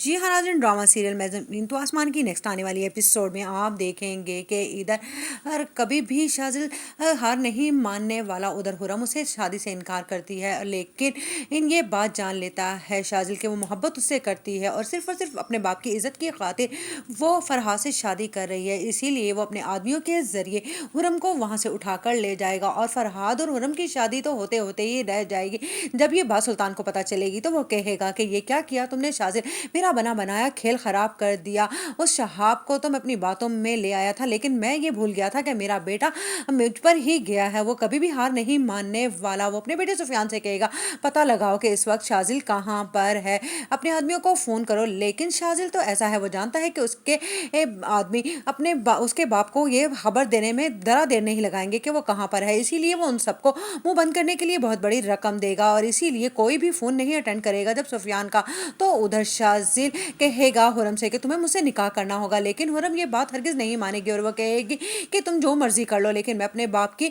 جی ہاں ناظرین، drama serial میں زمین تو آسمان کی نیکسٹ آنے والی ایپیسوڈ میں آپ دیکھیں گے کہ ادھر کبھی بھی شازل ہار نہیں ماننے والا، ادھر ہرم اسے شادی سے انکار کرتی ہے، لیکن یہ بات جان لیتا ہے شازل کہ وہ محبت اس سے کرتی ہے اور صرف اپنے باپ کی عزت کی خاطر وہ فرحاد سے شادی کر رہی ہے، اسی لیے وہ اپنے آدمیوں کے ذریعے ہرم کو وہاں سے اٹھا کر لے جائے گا اور فرحاد اور ہرم کی شادی تو ہوتے ہوتے ہی رہ جائے گی۔ جب یہ بات سلطان کو پتہ چلے گی تو وہ کہے گا کہ یہ کیا کیا تم نے شازل، میرا بنا بنایا کھیل خراب کر دیا، اس شہاب کو تو میں اپنی باتوں میں لے آیا تھا لیکن میں یہ بھول گیا تھا کہ میرا بیٹا مجھ پر ہی گیا ہے، وہ کبھی بھی ہار نہیں ماننے والا۔ وہ اپنے بیٹے سفیان سے کہے گا پتہ لگاؤ کہ اس وقت شازل کہاں پر ہے، اپنے آدمیوں کو فون کرو، لیکن شازل تو ایسا ہے، وہ جانتا ہے کہ اس کے آدمی اس کے باپ کو یہ خبر دینے میں ذرا دیر نہیں لگائیں گے کہ وہ کہاں پر ہے، اسی لیے وہ ان سب کو منہ بند کرنے کے لیے بہت بڑی رقم دے گا اور اسی لیے کوئی بھی فون نہیں اٹینڈ کرے گا جب سفیان کا۔ تو ادھر شازل کہے گا ہرم سے کہ تمہیں مجھ سے نکاح کرنا ہوگا، لیکن ہرم یہ بات ہرگز نہیں مانے گی اور وہ کہے گی کہ تم جو مرضی کر لو لیکن میں اپنے باپ کی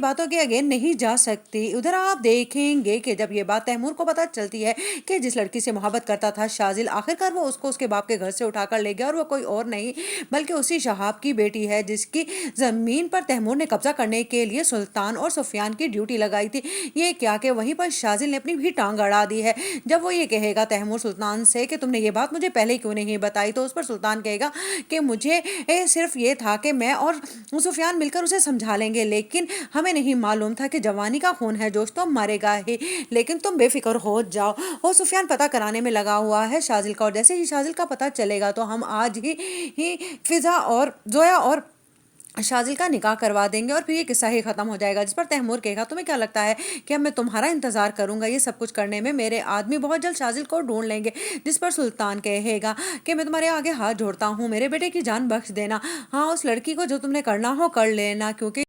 باتوں کے اگین نہیں جا سکتی۔ ادھر آپ دیکھیں گے کہ جب یہ بات تیمور کو پتہ چلتی ہے کہ جس لڑکی سے محبت کرتا تھا شازل، آخرکار وہ اس کو اس کے باپ کے گھر سے اٹھا کر لے گیا اور وہ کوئی اور نہیں بلکہ اسی شہاب کی بیٹی ہے جس کی زمین پر تیمور نے قبضہ کرنے کے لیے سلطان اور سفیان کی ڈیوٹی لگائی تھی۔ یہ کیا کہ وہیں پر شازل نے اپنی بھی ٹانگ اڑا دی ہے۔ جب وہ یہ کہے گا تیمور سلطان سے کہ تم نے یہ بات مجھے پہلے کیوں نہیں بتائی، تو اس پر سلطان کہے گا کہ مجھے صرف یہ تھا کہ میں اور سفیان مل کر اسے سمجھا لیں گے، لیکن ہمیں نہیں معلوم تھا کہ جوانی کا خون ہے جوش تو مرے گا ہی، لیکن تم بے فکر ہو جاؤ۔ اور سفیان پتہ کرانے میں لگا ہوا ہے شازل کا، اور جیسے ہی شازل کا پتہ چلے گا تو ہم آج ہی فضا اور زویا اور شازل کا نکاح کروا دیں گے اور پھر یہ قصہ ہی ختم ہو جائے گا۔ جس پر تیمور کہے گا تمہیں کیا لگتا ہے کہ اب میں تمہارا انتظار کروں گا یہ سب کچھ کرنے میں، میرے آدمی بہت جلد شازل کو ڈھونڈ لیں گے۔ جس پر سلطان کہے گا کہ میں تمہارے آگے ہاتھ جوڑتا ہوں، میرے بیٹے کی جان بخش دینا، ہاں اس لڑکی کو جو تم نے کرنا ہو کر لینا، کیونکہ